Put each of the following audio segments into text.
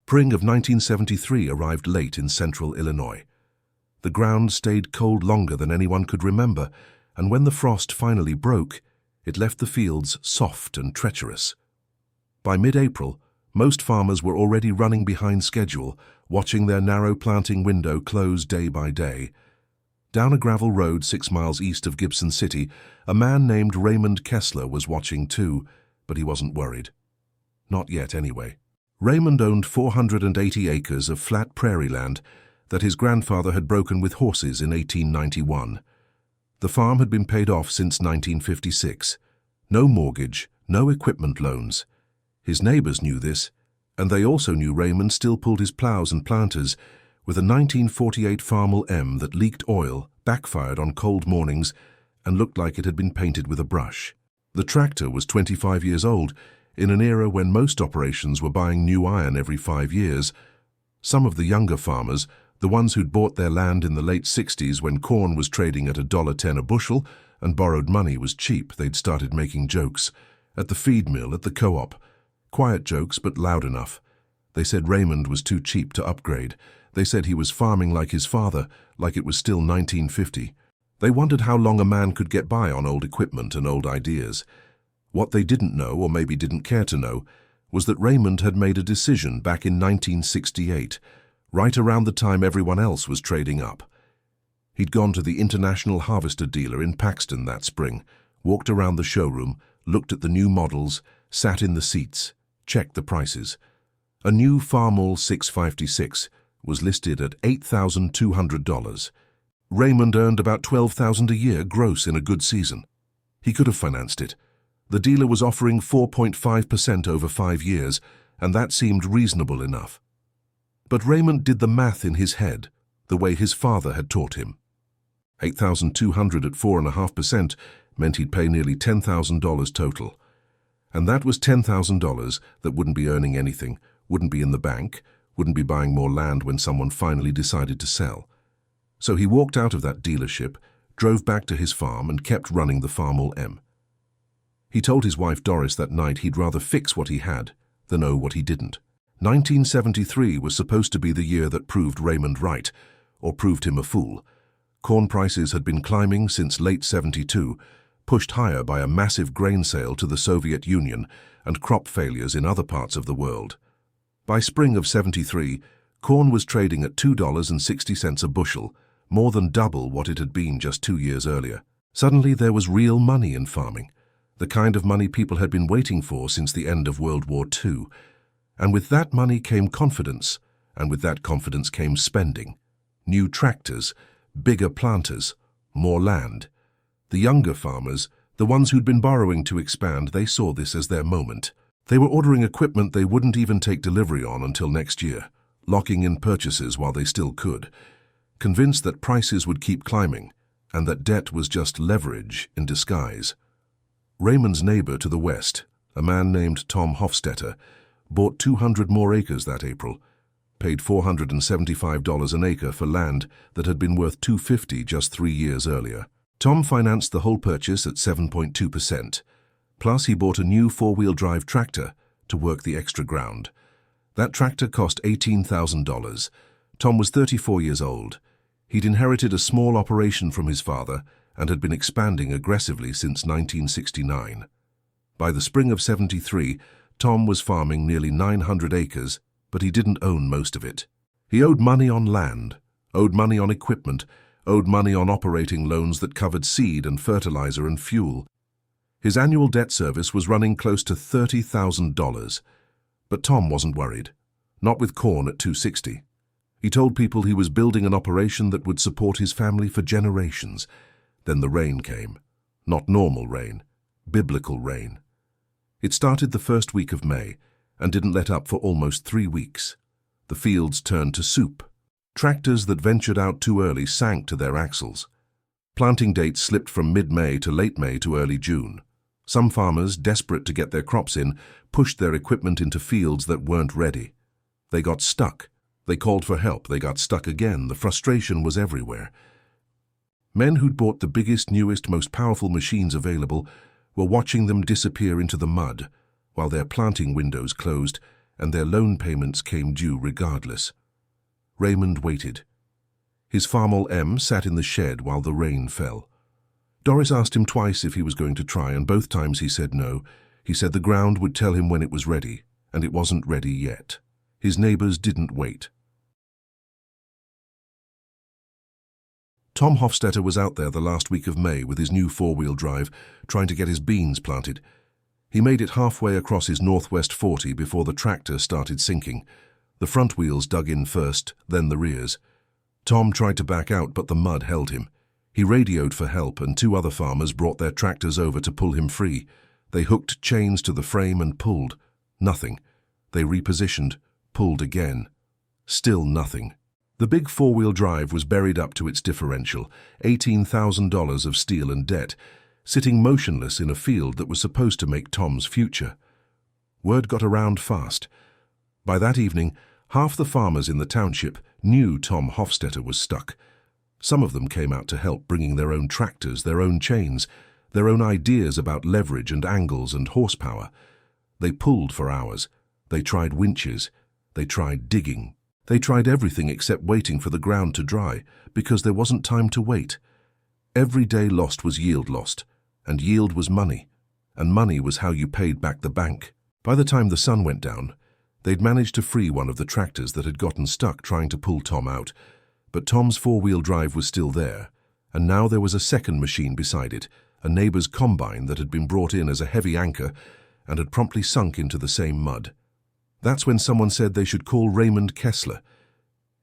Spring of 1973 arrived late in central Illinois. The ground stayed cold longer than anyone could remember, and when the frost finally broke, it left the fields soft and treacherous. By mid-April, most farmers were already running behind schedule, watching their narrow planting window close day by day. Down a gravel road 6 miles east of Gibson City, a man named Raymond Kessler was watching too, but he wasn't worried. Not yet, anyway. Raymond owned 480 acres of flat prairie land that his grandfather had broken with horses in 1891. The farm had been paid off since 1956. No mortgage, no equipment loans. His neighbors knew this, and they also knew Raymond still pulled his plows and planters with a 1948 Farmall M that leaked oil, backfired on cold mornings, and looked like it had been painted with a brush. The tractor was 25 years old, in an era when most operations were buying new iron every 5 years. Some of the younger farmers, the ones who'd bought their land in the late 60s when corn was trading at $1.10 a bushel and borrowed money was cheap, they'd started making jokes. At the feed mill, at the co-op. Quiet jokes, but loud enough. They said Raymond was too cheap to upgrade. They said he was farming like his father, like it was still 1950. They wondered how long a man could get by on old equipment and old ideas. What they didn't know, or maybe didn't care to know, was that Raymond had made a decision back in 1968, right around the time everyone else was trading up. He'd gone to the International Harvester dealer in Paxton that spring, walked around the showroom, looked at the new models, sat in the seats, checked the prices. A new Farmall 656 was listed at $8,200. Raymond earned about $12,000 a year gross in a good season. He could have financed it. The dealer was offering 4.5% over 5 years, and that seemed reasonable enough. But Raymond did the math in his head, the way his father had taught him. $8,200 at 4.5% meant he'd pay nearly $10,000 total. And that was $10,000 that wouldn't be earning anything, wouldn't be in the bank, wouldn't be buying more land when someone finally decided to sell. So he walked out of that dealership, drove back to his farm, and kept running the Farmall M. He told his wife Doris that night he'd rather fix what he had than owe what he didn't. 1973 was supposed to be the year that proved Raymond right, or proved him a fool. Corn prices had been climbing since late 72, pushed higher by a massive grain sale to the Soviet Union and crop failures in other parts of the world. By spring of 73, corn was trading at $2.60 a bushel, more than double what it had been just 2 years earlier. Suddenly there was real money in farming, the kind of money people had been waiting for since the end of World War II. And with that money came confidence, and with that confidence came spending. New tractors, bigger planters, more land. The younger farmers, the ones who'd been borrowing to expand, they saw this as their moment. They were ordering equipment they wouldn't even take delivery on until next year, locking in purchases while they still could, convinced that prices would keep climbing, and that debt was just leverage in disguise. Raymond's neighbor to the west, a man named Tom Hofstetter, bought 200 more acres that April, paid $475 an acre for land that had been worth $250 just 3 years earlier. Tom financed the whole purchase at 7.2%. Plus, he bought a new 4-wheel drive tractor to work the extra ground. That tractor cost $18,000. Tom was 34 years old. He'd inherited a small operation from his father and had been expanding aggressively since 1969. By the spring of 73, Tom was farming nearly 900 acres, but he didn't own most of it. He owed money on land, owed money on equipment, owed money on operating loans that covered seed and fertilizer and fuel. His annual debt service was running close to $30,000. But Tom wasn't worried, not with corn at $2.60. He told people he was building an operation that would support his family for generations. Then the rain came. Not normal rain, biblical rain. It started the first week of May and didn't let up for almost 3 weeks. The fields turned to soup. Tractors that ventured out too early sank to their axles. Planting dates slipped from mid-May to late May to early June. Some farmers, desperate to get their crops in, pushed their equipment into fields that weren't ready. They got stuck. They called for help. They got stuck again. The frustration was everywhere. Men who'd bought the biggest, newest, most powerful machines available were watching them disappear into the mud while their planting windows closed and their loan payments came due regardless. Raymond waited. His Farmall M sat in the shed while the rain fell. Doris asked him twice if he was going to try, and both times he said no. He said the ground would tell him when it was ready, and it wasn't ready yet. His neighbors didn't wait. Tom Hofstetter was out there the last week of May with his new four-wheel drive, trying to get his beans planted. He made it halfway across his northwest 40 before the tractor started sinking. The front wheels dug in first, then the rears. Tom tried to back out, but the mud held him. He radioed for help, and 2 other farmers brought their tractors over to pull him free. They hooked chains to the frame and pulled. Nothing. They repositioned, pulled again. Still nothing. The big four-wheel drive was buried up to its differential, $18,000 of steel and debt, sitting motionless in a field that was supposed to make Tom's future. Word got around fast. By that evening, half the farmers in the township knew Tom Hofstetter was stuck. Some of them came out to help, bringing their own tractors, their own chains, their own ideas about leverage and angles and horsepower. They pulled for hours. They tried winches. They tried digging. They tried everything except waiting for the ground to dry, because there wasn't time to wait. Every day lost was yield lost, and yield was money, and money was how you paid back the bank. By the time the sun went down, they'd managed to free one of the tractors that had gotten stuck trying to pull Tom out, but Tom's four-wheel drive was still there, and now there was a second machine beside it, a neighbor's combine that had been brought in as a heavy anchor and had promptly sunk into the same mud. That's when someone said they should call Raymond Kessler.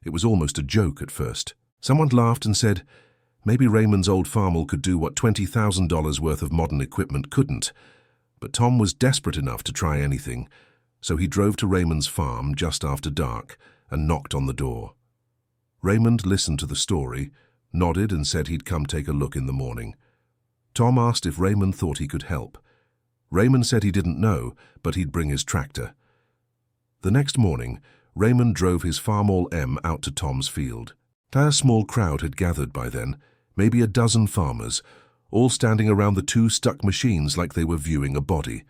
It was almost a joke at first. Someone laughed and said, maybe Raymond's old Farmall could do what $20,000 worth of modern equipment couldn't. But Tom was desperate enough to try anything, so he drove to Raymond's farm just after dark and knocked on the door. Raymond listened to the story, nodded and said he'd come take a look in the morning. Tom asked if Raymond thought he could help. Raymond said he didn't know, but he'd bring his tractor. The next morning, Raymond drove his Farmall M out to Tom's field. A small crowd had gathered by then, maybe a dozen farmers, all standing around the 2 stuck machines like they were viewing a body.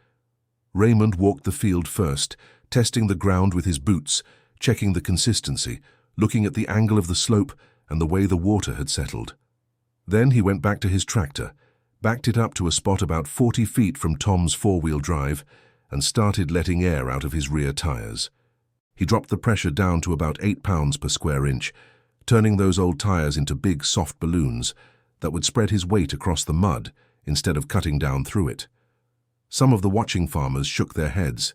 Raymond walked the field first, testing the ground with his boots, checking the consistency, looking at the angle of the slope and the way the water had settled. Then he went back to his tractor, backed it up to a spot about 40 feet from Tom's four-wheel drive, and started letting air out of his rear tires. He dropped the pressure down to about 8 pounds per square inch, turning those old tires into big, soft balloons that would spread his weight across the mud instead of cutting down through it. Some of the watching farmers shook their heads.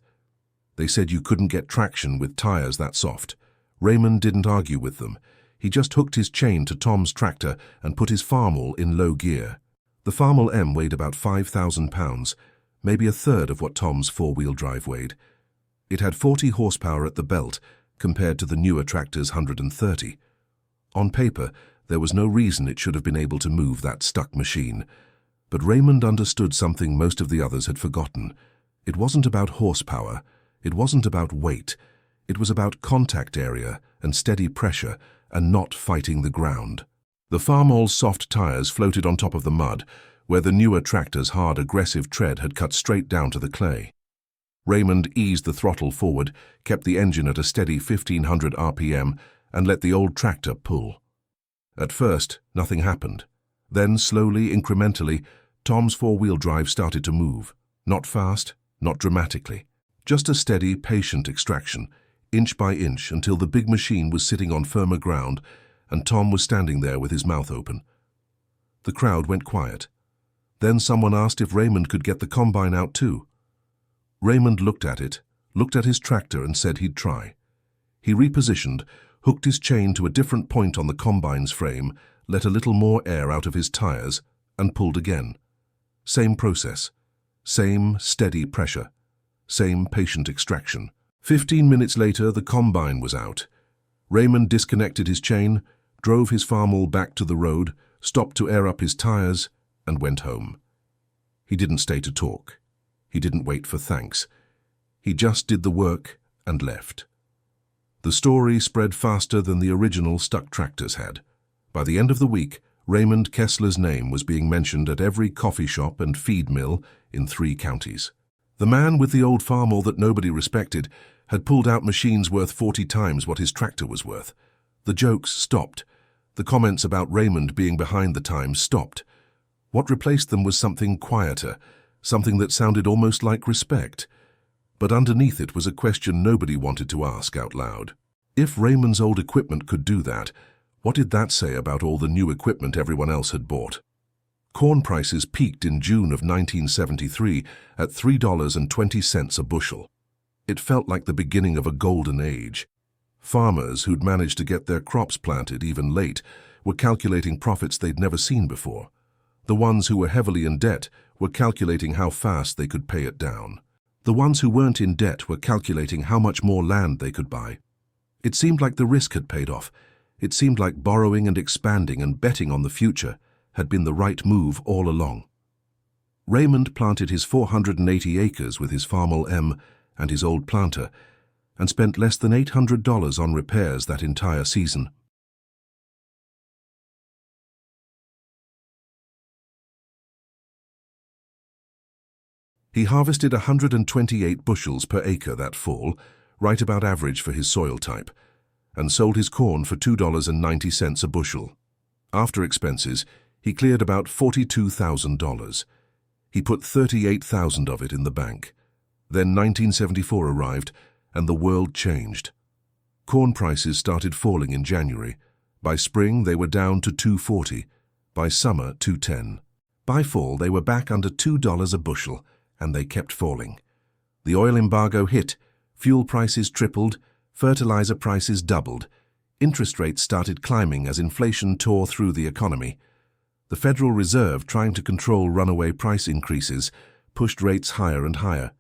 They said you couldn't get traction with tires that soft. Raymond didn't argue with them. He just hooked his chain to Tom's tractor and put his Farmall in low gear. The Farmall M weighed about 5,000 pounds, maybe a third of what Tom's four-wheel drive weighed. It had 40 horsepower at the belt, compared to the newer tractor's 130. On paper, there was no reason it should have been able to move that stuck machine. But Raymond understood something most of the others had forgotten. It wasn't about horsepower. It wasn't about weight. It was about contact area and steady pressure and not fighting the ground. The Farmall's soft tires floated on top of the mud, where the newer tractor's hard, aggressive tread had cut straight down to the clay. Raymond eased the throttle forward, kept the engine at a steady 1,500 RPM, and let the old tractor pull. At first, nothing happened. Then, slowly, incrementally, Tom's four-wheel drive started to move. Not fast, not dramatically. Just a steady, patient extraction, inch by inch, until the big machine was sitting on firmer ground and Tom was standing there with his mouth open. The crowd went quiet. Then someone asked if Raymond could get the combine out too. Raymond looked at it, looked at his tractor and said he'd try. He repositioned, hooked his chain to a different point on the combine's frame, let a little more air out of his tires, and pulled again. Same process. Same steady pressure. Same patient extraction. 15 minutes later, the combine was out. Raymond disconnected his chain, drove his Farmall back to the road, stopped to air up his tires, and went home. He didn't stay to talk. He didn't wait for thanks. He just did the work and left. The story spread faster than the original stuck tractors had. By the end of the week, Raymond Kessler's name was being mentioned at every coffee shop and feed mill in 3 counties. The man with the old Farmall that nobody respected had pulled out machines worth 40 times what his tractor was worth. The jokes stopped. The comments about Raymond being behind the times stopped. What replaced them was something quieter, something that sounded almost like respect. But underneath it was a question nobody wanted to ask out loud. If Raymond's old equipment could do that, what did that say about all the new equipment everyone else had bought? Corn prices peaked in June of 1973 at $3.20 a bushel. It felt like the beginning of a golden age. Farmers who'd managed to get their crops planted even late were calculating profits they'd never seen before. The ones who were heavily in debt were calculating how fast they could pay it down. The ones who weren't in debt were calculating how much more land they could buy. It seemed like the risk had paid off. It seemed like borrowing and expanding and betting on the future had been the right move all along. Raymond planted his 480 acres with his Farmall M and his old planter, and spent less than $800 on repairs that entire season. He harvested 128 bushels per acre that fall, right about average for his soil type, and sold his corn for $2.90 a bushel. After expenses, he cleared about $42,000. He put $38,000 of it in the bank. Then 1974 arrived, and the world changed. Corn prices started falling in January. By spring, they were down to $2.40. By summer, $2.10. By fall, they were back under $2 a bushel, and they kept falling. The oil embargo hit, fuel prices tripled, fertilizer prices doubled. Interest rates started climbing as inflation tore through the economy. The Federal Reserve, trying to control runaway price increases, pushed rates higher and higher.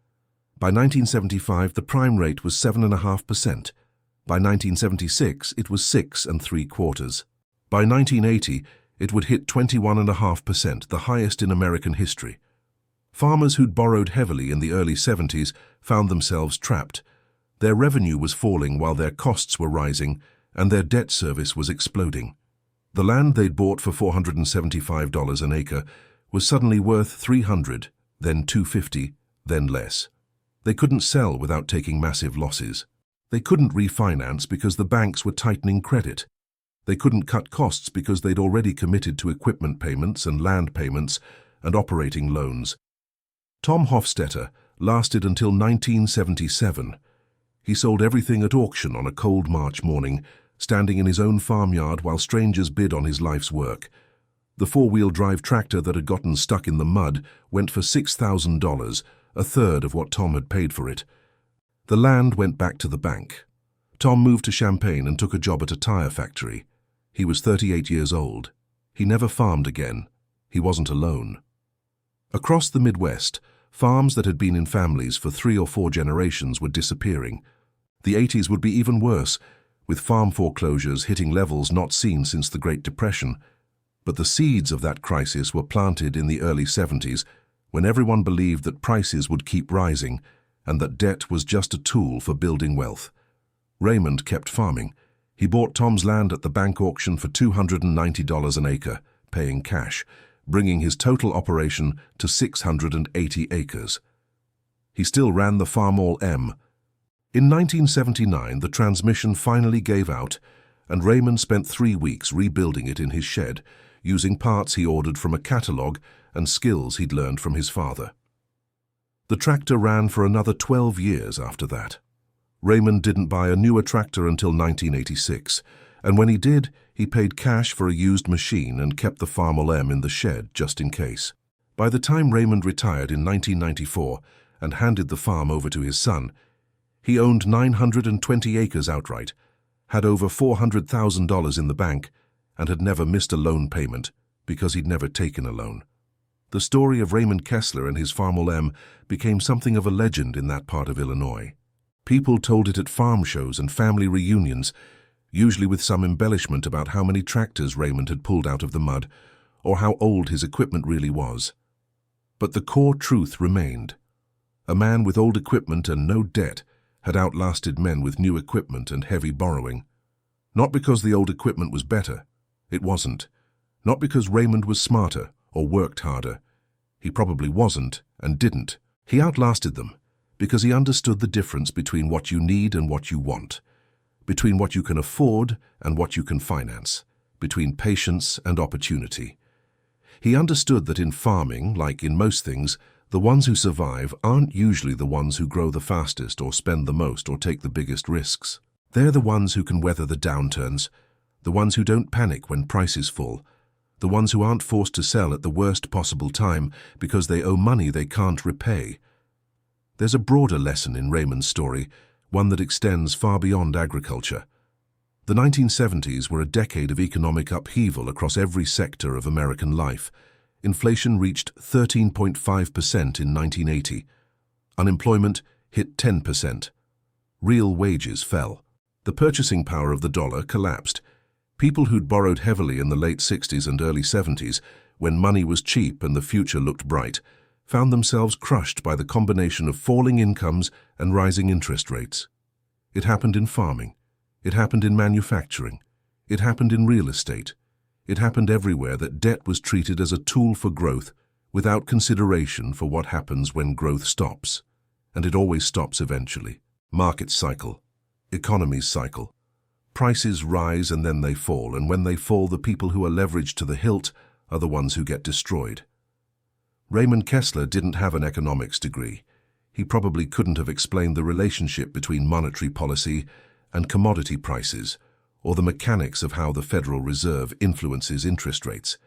By 1975, the prime rate was 7.5%. By 1976, it was 6 3/4. By 1980, it would hit 21.5%, the highest in American history. Farmers who'd borrowed heavily in the early 70s found themselves trapped. Their revenue was falling while their costs were rising, and their debt service was exploding. The land they'd bought for $475 an acre was suddenly worth $300, then $250, then less. They couldn't sell without taking massive losses. They couldn't refinance because the banks were tightening credit. They couldn't cut costs because they'd already committed to equipment payments and land payments and operating loans. Tom Hofstetter lasted until 1977. He sold everything at auction on a cold March morning, standing in his own farmyard while strangers bid on his life's work. The four-wheel drive tractor that had gotten stuck in the mud went for $6,000, a third of what Tom had paid for it. The land went back to the bank. Tom moved to Champaign and took a job at a tire factory. He was 38 years old. He never farmed again. He wasn't alone. Across the Midwest, farms that had been in families for 3 or 4 generations were disappearing. The 80s would be even worse, with farm foreclosures hitting levels not seen since the Great Depression. But the seeds of that crisis were planted in the early 70s, when everyone believed that prices would keep rising and that debt was just a tool for building wealth. Raymond kept farming. He bought Tom's land at the bank auction for $290 an acre, paying cash, bringing his total operation to 680 acres. He still ran the Farmall M. In 1979, the transmission finally gave out, and Raymond spent 3 weeks rebuilding it in his shed, using parts he ordered from a catalog and skills he'd learned from his father. The tractor ran for another 12 years after that. Raymond didn't buy a newer tractor until 1986, and when he did, he paid cash for a used machine and kept the Farmall M in the shed just in case. By the time Raymond retired in 1994 and handed the farm over to his son, he owned 920 acres outright, had over $400,000 in the bank, and had never missed a loan payment because he'd never taken a loan. The story of Raymond Kessler and his Farmall M became something of a legend in that part of Illinois. People told it at farm shows and family reunions, usually with some embellishment about how many tractors Raymond had pulled out of the mud or how old his equipment really was. But the core truth remained. A man with old equipment and no debt had outlasted men with new equipment and heavy borrowing. Not because the old equipment was better. It wasn't. Not because Raymond was smarter or worked harder. He probably wasn't and didn't. He outlasted them because he understood the difference between what you need and what you want, between what you can afford and what you can finance, between patience and opportunity. He understood that in farming, like in most things, the ones who survive aren't usually the ones who grow the fastest or spend the most or take the biggest risks. They're the ones who can weather the downturns, the ones who don't panic when prices fall, the ones who aren't forced to sell at the worst possible time because they owe money they can't repay. There's a broader lesson in Raymond's story, one that extends far beyond agriculture. The 1970s were a decade of economic upheaval across every sector of American life. Inflation reached 13.5% in 1980. Unemployment hit 10%. Real wages fell. The purchasing power of the dollar collapsed. People who'd borrowed heavily in the late 60s and early 70s, when money was cheap and the future looked bright, found themselves crushed by the combination of falling incomes and rising interest rates. It happened in farming. It happened in manufacturing. It happened in real estate. It happened everywhere that debt was treated as a tool for growth without consideration for what happens when growth stops. And it always stops eventually. Markets cycle. Economies cycle. Prices rise and then they fall, and when they fall, the people who are leveraged to the hilt are the ones who get destroyed. Raymond Kessler didn't have an economics degree. He probably couldn't have explained the relationship between monetary policy and commodity prices, or the mechanics of how the Federal Reserve influences interest rates.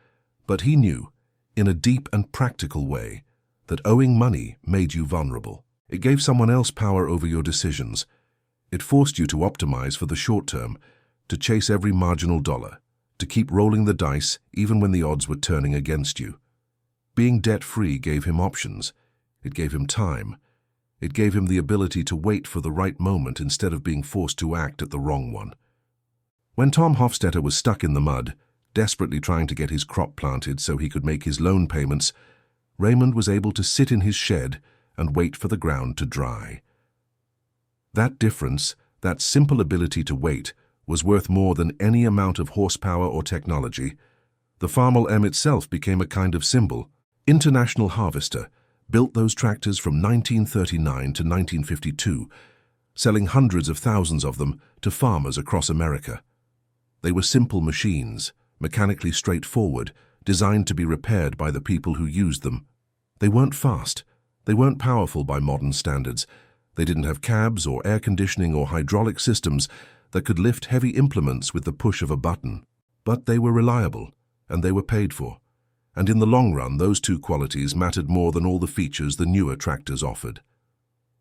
But he knew, in a deep and practical way, that owing money made you vulnerable. It gave someone else power over your decisions. It forced you to optimize for the short term, to chase every marginal dollar, to keep rolling the dice even when the odds were turning against you. Being debt-free gave him options. It gave him time. It gave him the ability to wait for the right moment instead of being forced to act at the wrong one. When Tom Hofstetter was stuck in the mud, desperately trying to get his crop planted so he could make his loan payments, Raymond was able to sit in his shed and wait for the ground to dry. That difference, that simple ability to wait, was worth more than any amount of horsepower or technology. The Farmall M itself became a kind of symbol. International Harvester built those tractors from 1939 to 1952, selling hundreds of thousands of them to farmers across America. They were simple machines, mechanically straightforward, designed to be repaired by the people who used them. They weren't fast. They weren't powerful by modern standards. They didn't have cabs or air conditioning or hydraulic systems that could lift heavy implements with the push of a button. But they were reliable, and they were paid for. And in the long run, those two qualities mattered more than all the features the newer tractors offered.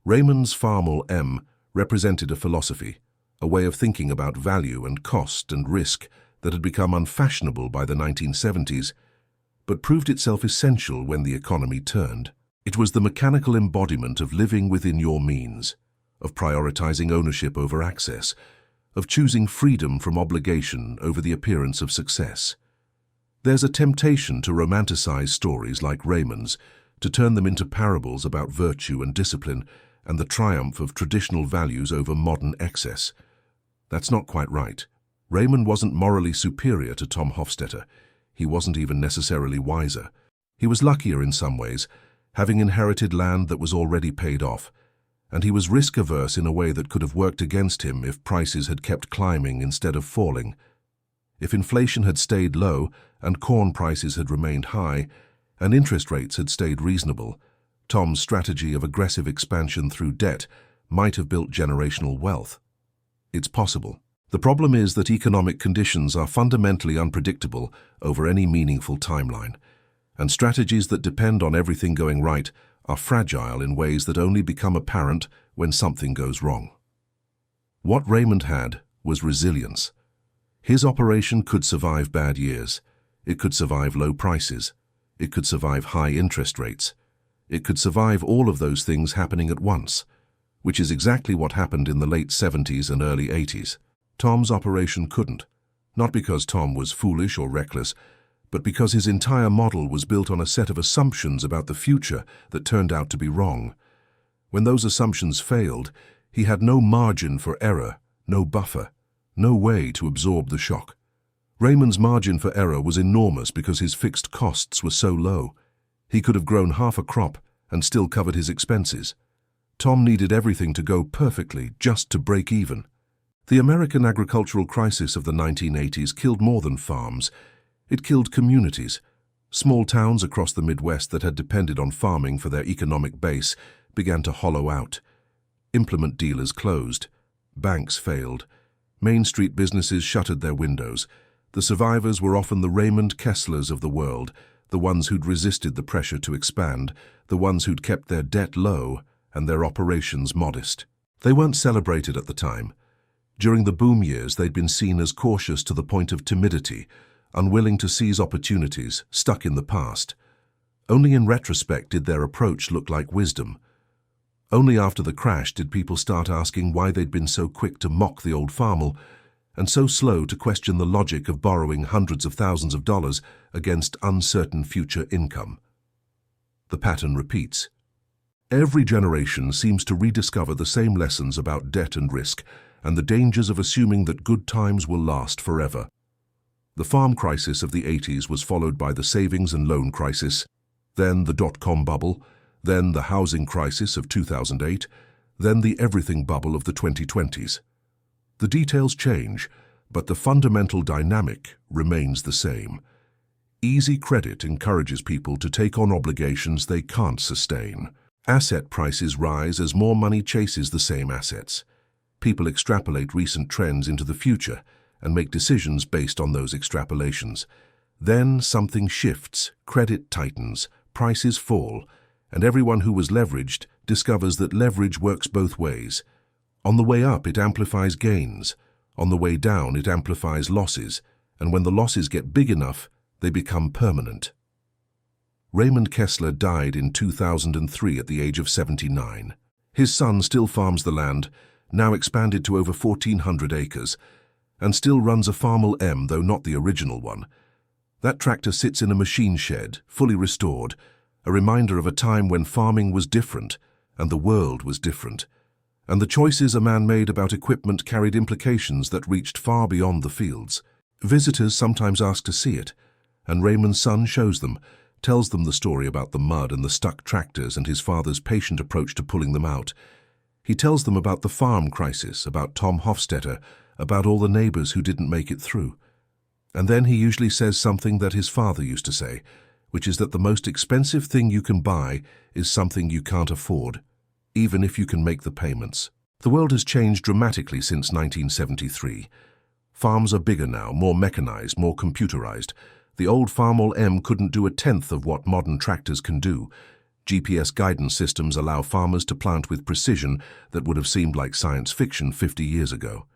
Raymond's Farmall M represented a philosophy, a way of thinking about value and cost and risk that had become unfashionable by the 1970s, but proved itself essential when the economy turned. It was the mechanical embodiment of living within your means, of prioritizing ownership over access, of choosing freedom from obligation over the appearance of success. There's a temptation to romanticize stories like Raymond's, to turn them into parables about virtue and discipline and the triumph of traditional values over modern excess. That's not quite right. Raymond wasn't morally superior to Tom Hofstetter. He wasn't even necessarily wiser. He was luckier in some ways, having inherited land that was already paid off, and he was risk-averse in a way that could have worked against him if prices had kept climbing instead of falling. If inflation had stayed low and corn prices had remained high and interest rates had stayed reasonable, Tom's strategy of aggressive expansion through debt might have built generational wealth. It's possible. The problem is that economic conditions are fundamentally unpredictable over any meaningful timeline, and strategies that depend on everything going right are fragile in ways that only become apparent when something goes wrong. What Raymond had was resilience. His operation could survive bad years. It could survive low prices. It could survive high interest rates. It could survive all of those things happening at once, which is exactly what happened in the late 70s and early 80s. Tom's operation couldn't, not because Tom was foolish or reckless, but because his entire model was built on a set of assumptions about the future that turned out to be wrong. When those assumptions failed, he had no margin for error, no buffer, no way to absorb the shock. Raymond's margin for error was enormous because his fixed costs were so low. He could have grown half a crop and still covered his expenses. Tom needed everything to go perfectly just to break even. The American agricultural crisis of the 1980s killed more than farms. It killed communities. Small towns across the Midwest that had depended on farming for their economic base began to hollow out. Implement dealers closed. Banks failed. Main Street businesses shuttered their windows. The survivors were often the Raymond Kesslers of the world, the ones who'd resisted the pressure to expand, the ones who'd kept their debt low and their operations modest. They weren't celebrated at the time. During the boom years, they'd been seen as cautious to the point of timidity, unwilling to seize opportunities, stuck in the past. Only in retrospect did their approach look like wisdom. Only after the crash did people start asking why they'd been so quick to mock the old Farmall and so slow to question the logic of borrowing hundreds of thousands of dollars against uncertain future income. The pattern repeats. Every generation seems to rediscover the same lessons about debt and risk and the dangers of assuming that good times will last forever. The farm crisis of the 80s was followed by the savings and loan crisis, then the dot-com bubble, then the housing crisis of 2008, then the everything bubble of the 2020s. The details change, but the fundamental dynamic remains the same. Easy credit encourages people to take on obligations they can't sustain. Asset prices rise as more money chases the same assets. People extrapolate recent trends into the future and make decisions based on those extrapolations. Then something shifts, credit tightens, prices fall, and everyone who was leveraged discovers that leverage works both ways. On the way up, it amplifies gains. On the way down, it amplifies losses, and when the losses get big enough, they become permanent. Raymond Kessler died in 2003 at the age of 79. His son still farms the land, now expanded to over 1,400 acres, and still runs a Farmall M, though not the original one. That tractor sits in a machine shed, fully restored, a reminder of a time when farming was different, and the world was different. And the choices a man made about equipment carried implications that reached far beyond the fields. Visitors sometimes ask to see it, and Raymond's son shows them, tells them the story about the mud and the stuck tractors and his father's patient approach to pulling them out. He tells them about the farm crisis, about Tom Hofstetter, about all the neighbors who didn't make it through. And then he usually says something that his father used to say, which is that the most expensive thing you can buy is something you can't afford, even if you can make the payments. The world has changed dramatically since 1973. Farms are bigger now, more mechanized, more computerized. The old Farmall M couldn't do a tenth of what modern tractors can do. GPS guidance systems allow farmers to plant with precision that would have seemed like science fiction 50 years ago.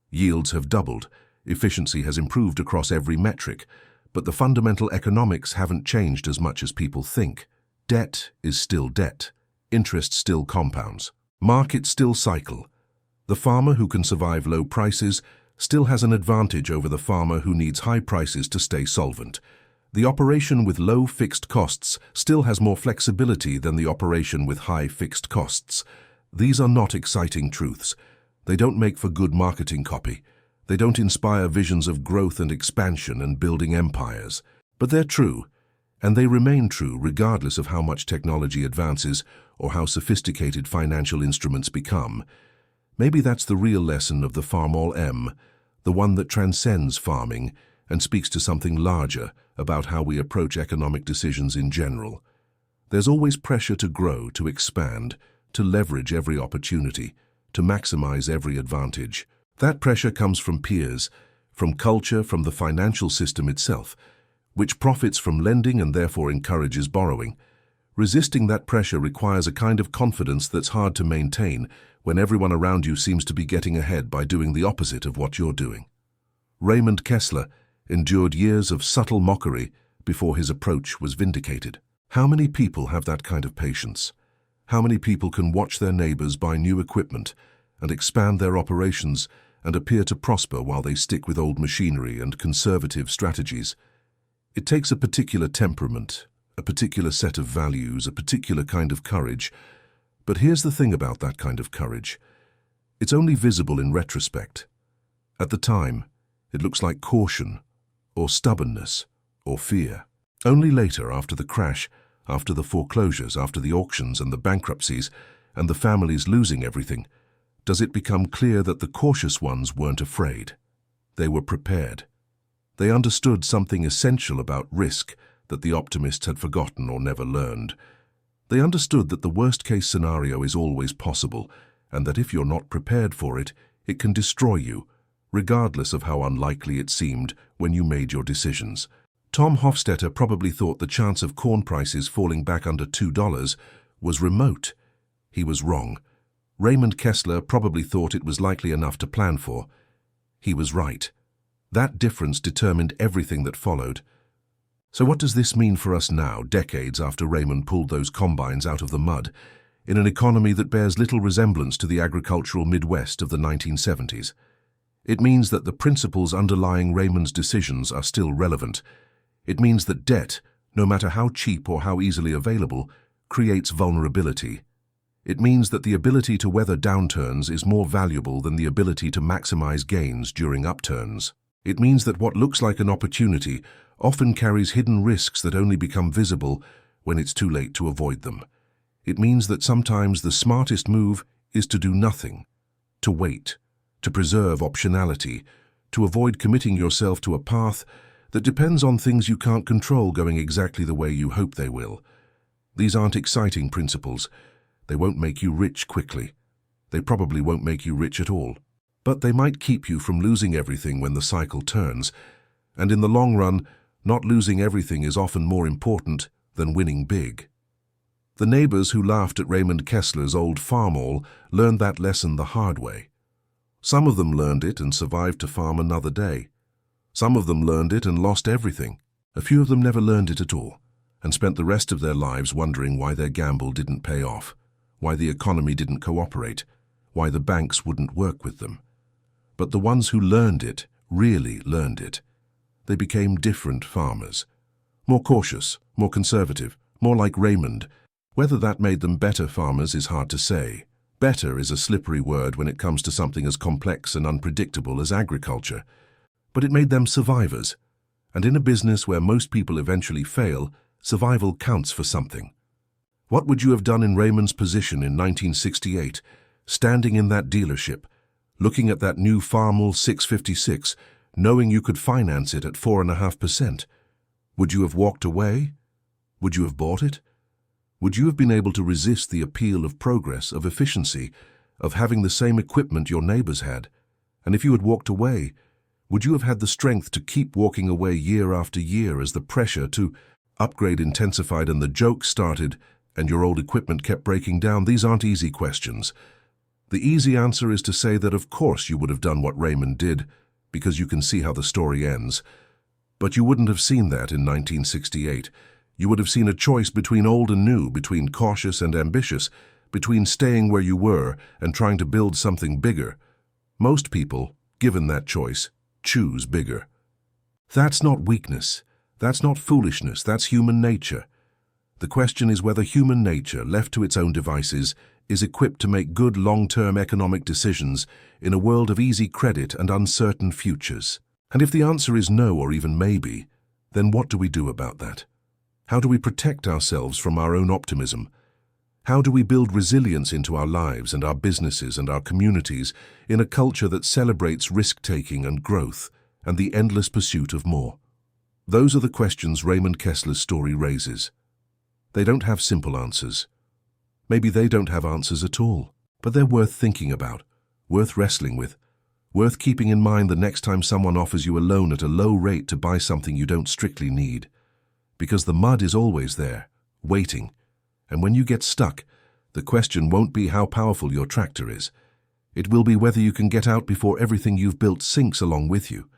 Yields have doubled, efficiency has improved across every metric, but the fundamental economics haven't changed as much as people think. Debt is still debt. Interest still compounds. Markets still cycle. The farmer who can survive low prices still has an advantage over the farmer who needs high prices to stay solvent. The operation with low fixed costs still has more flexibility than the operation with high fixed costs. These are not exciting truths. They don't make for good marketing copy. They don't inspire visions of growth and expansion and building empires. But they're true, and they remain true regardless of how much technology advances or how sophisticated financial instruments become. Maybe that's the real lesson of the Farmall M, the one that transcends farming and speaks to something larger about how we approach economic decisions in general. There's always pressure to grow, to expand, to leverage every opportunity, to maximize every advantage. That pressure comes from peers, from culture, from the financial system itself, which profits from lending and therefore encourages borrowing. Resisting that pressure requires a kind of confidence that's hard to maintain when everyone around you seems to be getting ahead by doing the opposite of what you're doing. Raymond Kessler endured years of subtle mockery before his approach was vindicated. How many people have that kind of patience? How many people can watch their neighbors buy new equipment and expand their operations and appear to prosper while they stick with old machinery and conservative strategies? It takes a particular temperament, a particular set of values, a particular kind of courage. But here's the thing about that kind of courage. It's only visible in retrospect. At the time, it looks like caution, or stubbornness, or fear. Only later, after the crash, after the foreclosures, after the auctions and the bankruptcies, and the families losing everything, does it become clear that the cautious ones weren't afraid. They were prepared. They understood something essential about risk that the optimists had forgotten or never learned. They understood that the worst-case scenario is always possible, and that if you're not prepared for it, it can destroy you, regardless of how unlikely it seemed when you made your decisions. Tom Hofstetter probably thought the chance of corn prices falling back under $2 was remote. He was wrong. Raymond Kessler probably thought it was likely enough to plan for. He was right. That difference determined everything that followed. So what does this mean for us now, decades after Raymond pulled those combines out of the mud, in an economy that bears little resemblance to the agricultural Midwest of the 1970s? It means that the principles underlying Raymond's decisions are still relevant. It means that debt, no matter how cheap or how easily available, creates vulnerability. It means that the ability to weather downturns is more valuable than the ability to maximize gains during upturns. It means that what looks like an opportunity often carries hidden risks that only become visible when it's too late to avoid them. It means that sometimes the smartest move is to do nothing, to wait, to preserve optionality, to avoid committing yourself to a path that depends on things you can't control going exactly the way you hope they will. These aren't exciting principles. They won't make you rich quickly. They probably won't make you rich at all. But they might keep you from losing everything when the cycle turns. And in the long run, not losing everything is often more important than winning big. The neighbors who laughed at Raymond Kessler's old Farmall learned that lesson the hard way. Some of them learned it and survived to farm another day. Some of them learned it and lost everything. A few of them never learned it at all and spent the rest of their lives wondering why their gamble didn't pay off, why the economy didn't cooperate, why the banks wouldn't work with them. But the ones who learned it really learned it. They became different farmers. More cautious, more conservative, more like Raymond. Whether that made them better farmers is hard to say. Better is a slippery word when it comes to something as complex and unpredictable as agriculture. But it made them survivors. And in a business where most people eventually fail, survival counts for something. What would you have done in Raymond's position in 1968, standing in that dealership, looking at that new Farmall 656, knowing you could finance it at 4.5%? Would you have walked away? Would you have bought it? Would you have been able to resist the appeal of progress, of efficiency, of having the same equipment your neighbors had? And if you had walked away, would you have had the strength to keep walking away year after year as the pressure to upgrade intensified and the jokes started and your old equipment kept breaking down? These aren't easy questions. The easy answer is to say that of course you would have done what Raymond did, because you can see how the story ends. But you wouldn't have seen that in 1968. You would have seen a choice between old and new, between cautious and ambitious, between staying where you were and trying to build something bigger. Most people, given that choice, choose bigger. That's not weakness. That's not foolishness. That's human nature. The question is whether human nature, left to its own devices, is equipped to make good long-term economic decisions in a world of easy credit and uncertain futures. And if the answer is no or even maybe, then what do we do about that? How do we protect ourselves from our own optimism? How do we build resilience into our lives and our businesses and our communities in a culture that celebrates risk-taking and growth and the endless pursuit of more? Those are the questions Raymond Kessler's story raises. They don't have simple answers. Maybe they don't have answers at all, but they're worth thinking about, worth wrestling with, worth keeping in mind the next time someone offers you a loan at a low rate to buy something you don't strictly need. Because the mud is always there, waiting, and when you get stuck, the question won't be how powerful your tractor is. It will be whether you can get out before everything you've built sinks along with you.